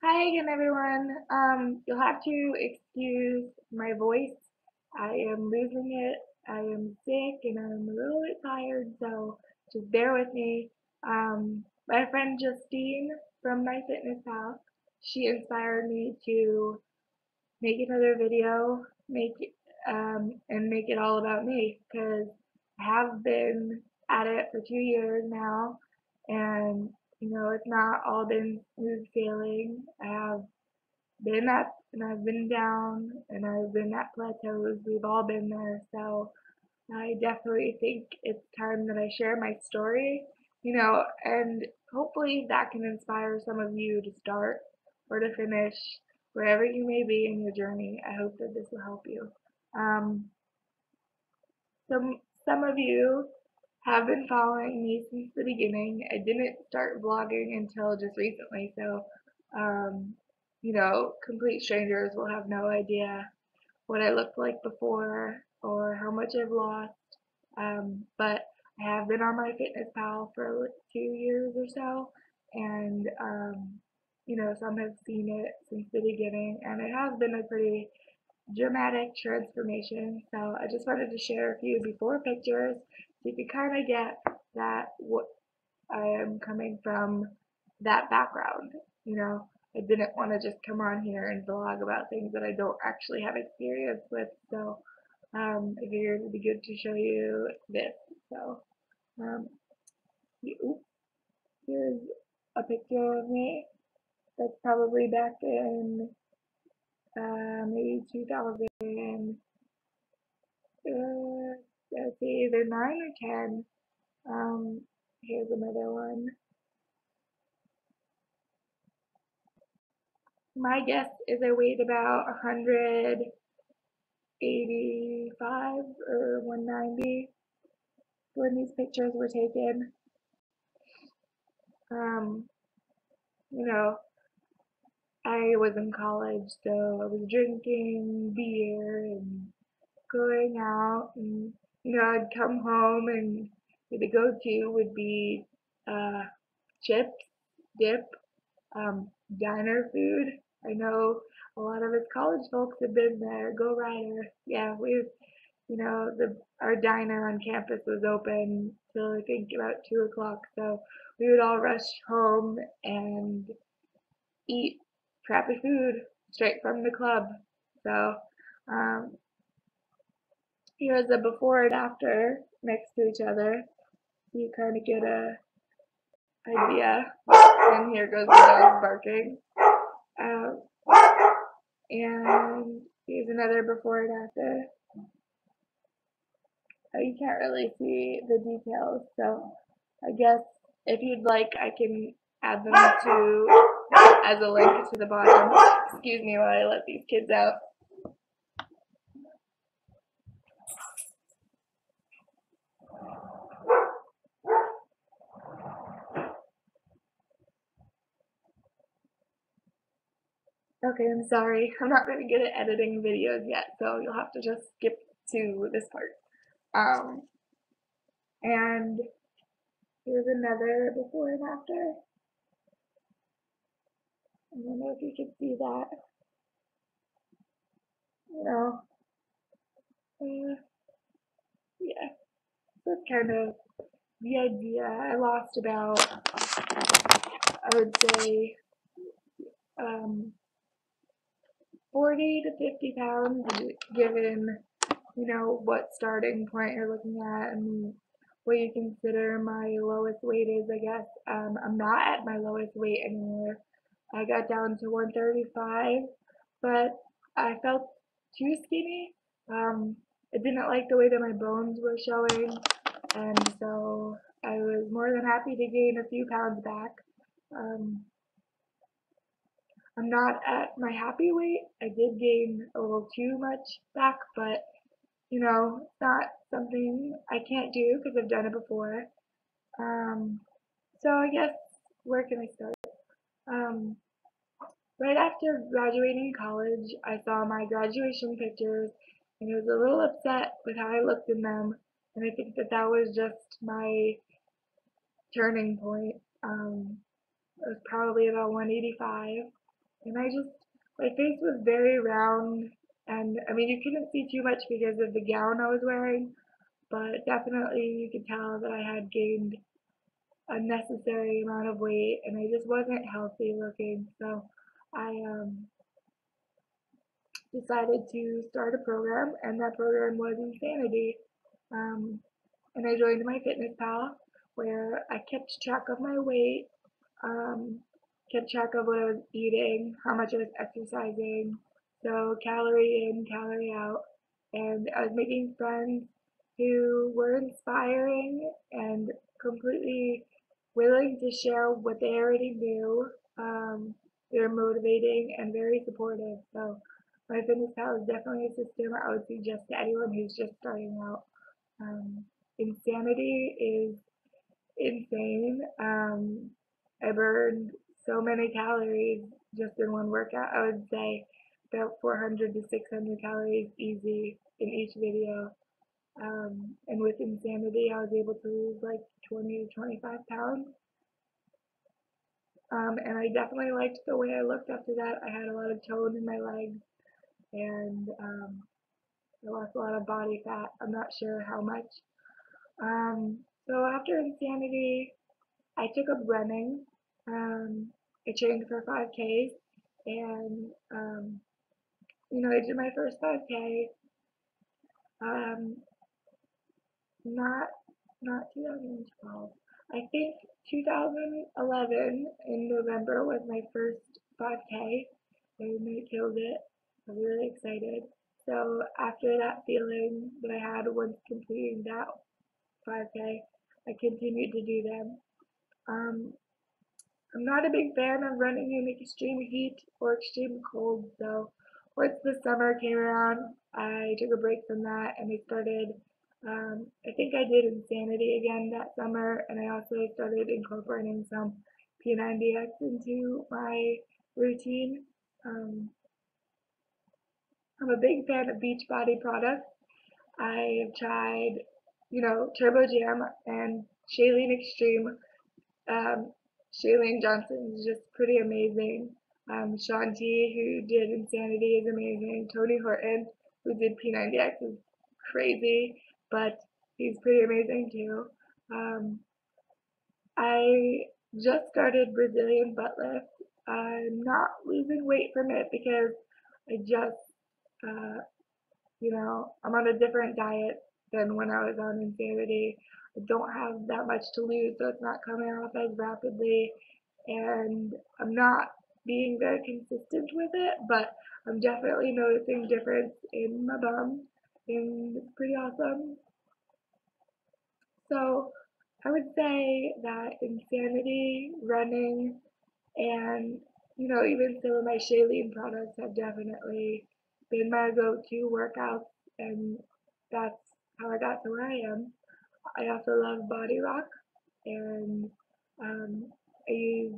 Hi again, everyone. You'll have to excuse my voice. I am losing it. I am sick and I'm a little bit tired, so just bear with me. My friend Justine from MyFitnessPal, she inspired me to make another video, and make it all about me because I have been at it for 2 years now, and it's not all been smooth sailing. I have been up and I've been down and I've been at plateaus. We've all been there. So I definitely think it's time that I share my story, and hopefully that can inspire some of you to start or to finish wherever you may be in your journey. I hope that this will help you. Um, some of you have been following me since the beginning. I didn't start vlogging until just recently, so um, complete strangers will have no idea what I looked like before or how much I've lost. But I have been on MyFitnessPal for like 2 years or so, and some have seen it since the beginning, and it has been a pretty dramatic transformation. So I just wanted to share a few before pictures so you can kind of get that what I am coming from that background. I didn't want to just come on here and vlog about things that I don't actually have experience with. So I figured it'd be good to show you this. So um, here's a picture of me. That's probably back in maybe 2000. Let's see, either 9 or 10. Um, Here's another one. My guess is I weighed about 185 or 190 when these pictures were taken. Um, you know, I was in college, so I was drinking beer and going out, and I'd come home and the go-to would be uh, chips, dip, diner food. I know a lot of us college folks have been there. Go Ryder. Yeah, the our diner on campus was open till I think about 2 o'clock. So we would all rush home and eat crappy food straight from the club. So um, here's a before and after next to each other. So you kind of get a idea. And here goes the dog barking. Um, and here's another before and after. You can't really see the details, so I guess if you'd like, I can add them to as a link to the bottom. Excuse me while I let these kids out. Okay, I'm sorry. I'm not very good at editing videos yet, so you'll have to just skip to this part. Um, and here's another before and after. I don't know if you can see that. You know, yeah, that's kind of the idea. I lost about, I would say, um, 40 to 50 pounds, given, what starting point you're looking at and what you consider my lowest weight is, I guess. I'm not at my lowest weight anymore. I got down to 135, but I felt too skinny. I didn't like the way that my bones were showing, and so I was more than happy to gain a few pounds back. Um, I'm not at my happy weight. I did gain a little too much back, but it's not something I can't do because I've done it before. So I guess where can I start? Um, right after graduating college, I saw my graduation pictures and I was a little upset with how I looked in them. And I think that that was just my turning point. I was probably about 185 and my face was very round, and I mean, you couldn't see too much because of the gown I was wearing, but definitely you could tell that I had gained unnecessary amount of weight, and I just wasn't healthy looking. So I decided to start a program, and that program was Insanity. Um, and I joined MyFitnessPal, where I kept track of my weight, um, kept track of what I was eating, how much I was exercising, so calorie in, calorie out, and I was making friends who were inspiring and completely willing to share what they already knew. They were motivating and very supportive. So MyFitnessPal is definitely a system I would suggest to anyone who's just starting out. Um, Insanity is insane. I burned so many calories just in one workout. I would say about 400 to 600 calories easy in each video. And with Insanity, I was able to lose like 20 to 25 pounds. And I definitely liked the way I looked after that. I had a lot of tone in my legs, and I lost a lot of body fat. I'm not sure how much. So after Insanity, I took up running. Um, I trained for 5Ks, and I did my first 5K. Um, not not 2012. I think 2011 in November was my first 5K, and I killed it. I was really excited. So after that feeling that I had once completing that 5K, I continued to do them. Um, I'm not a big fan of running in extreme heat or extreme cold, so once the summer came around, I took a break from that and I started. I think I did Insanity again that summer, and I also started incorporating some P90X into my routine. Um, I'm a big fan of Beachbody products. I have tried, Turbo Jam and Shailene Extreme. um, Shailene Johnson is just pretty amazing. Shaun T, who did Insanity, is amazing. Tony Horton, who did P90X, is crazy, but he's pretty amazing too. Um, I just started Brazilian butt lift. I'm not losing weight from it because I just, uh, I'm on a different diet than when I was on Insanity. I don't have that much to lose, so it's not coming off as rapidly, and I'm not being very consistent with it, but I'm definitely noticing difference in my bum, and it's pretty awesome. So I would say that Insanity, running, and even some of my Shailene products have definitely been my go-to workouts, and that's how I got to where I am. I also love Body Rock, and I use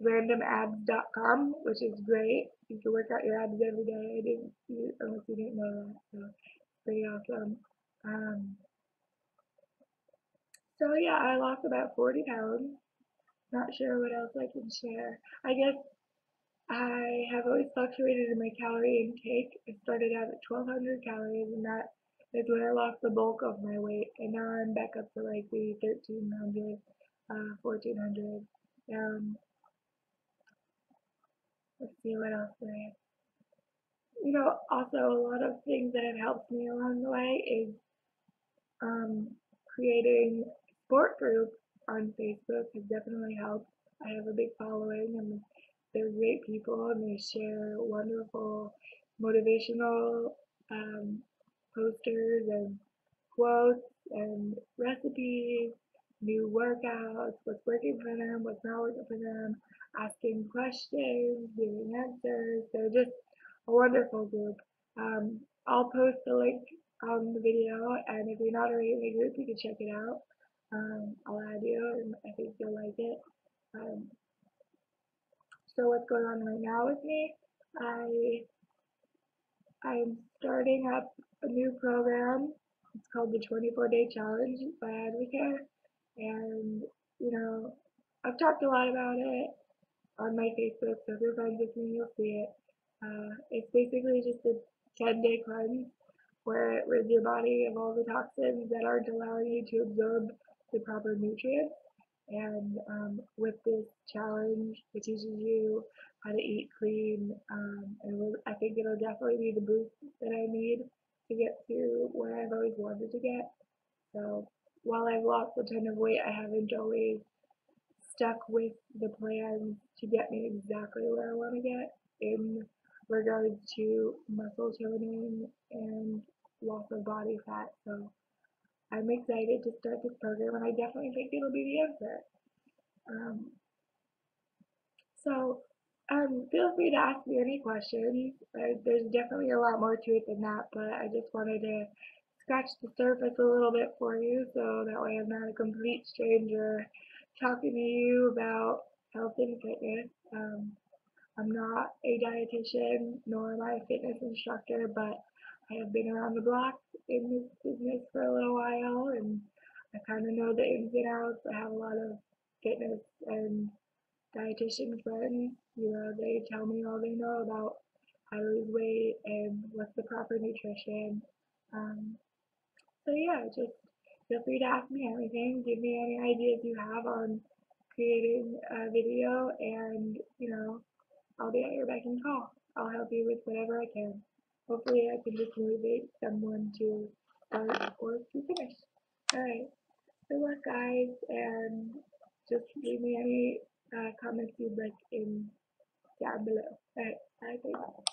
randomabs.com, which is great. You can work out your abs every day. I didn't, unless you didn't know that, so it's pretty awesome. Um, so yeah, I lost about 40 pounds. Not sure what else I can share. I guess I have always fluctuated in my calorie intake. I started out at 1,200 calories, and that is when I lost the bulk of my weight. And now I'm back up to like the 1,300, 1,400. Let's see what else there is. Also a lot of things that have helped me along the way is creating sport groups on Facebook has definitely helped. I have a big following, and they're great people, and they share wonderful motivational um, posters and quotes and recipes, new workouts, what's working for them, what's not working for them, asking questions, giving answers. They're just a wonderful group. I'll post the link on the video, and if you're not already in the group, you can check it out. I'll add you, and I think you'll like it. Um, so what's going on right now with me? I'm starting up a new program. It's called the 24-Day Challenge by Advocare, and I've talked a lot about it. on my Facebook, so if you're friends with me, you'll see it. It's basically just a 10-day cleanse where it rids your body of all the toxins that aren't allowing you to absorb the proper nutrients. And with this challenge, it teaches you how to eat clean, and I think it'll definitely be the boost that I need to get to where I've always wanted to get. So while I've lost a ton of weight, I haven't always stuck with the plan to get me exactly where I want to get in regards to muscle toning and loss of body fat. So I'm excited to start this program, and I definitely think it'll be the answer. Um, so feel free to ask me any questions. There's definitely a lot more to it than that, but I just wanted to scratch the surface a little bit for you so that way I'm not a complete stranger talking to you about health and fitness. I'm not a dietitian nor am I a fitness instructor, but I have been around the block in this business for a little while and I kind of know the ins and outs. I have a lot of fitness and dietitian friends. They tell me all they know about how to lose weight and what's the proper nutrition. Um, so yeah, just feel free to ask me anything. Give me any ideas you have on creating a video, and I'll be at your beck and call. I'll help you with whatever I can. Hopefully, I can just motivate someone to start or to finish. All right. Good luck, guys, and just leave me any comments you'd like in down below. All right. Bye. Thanks.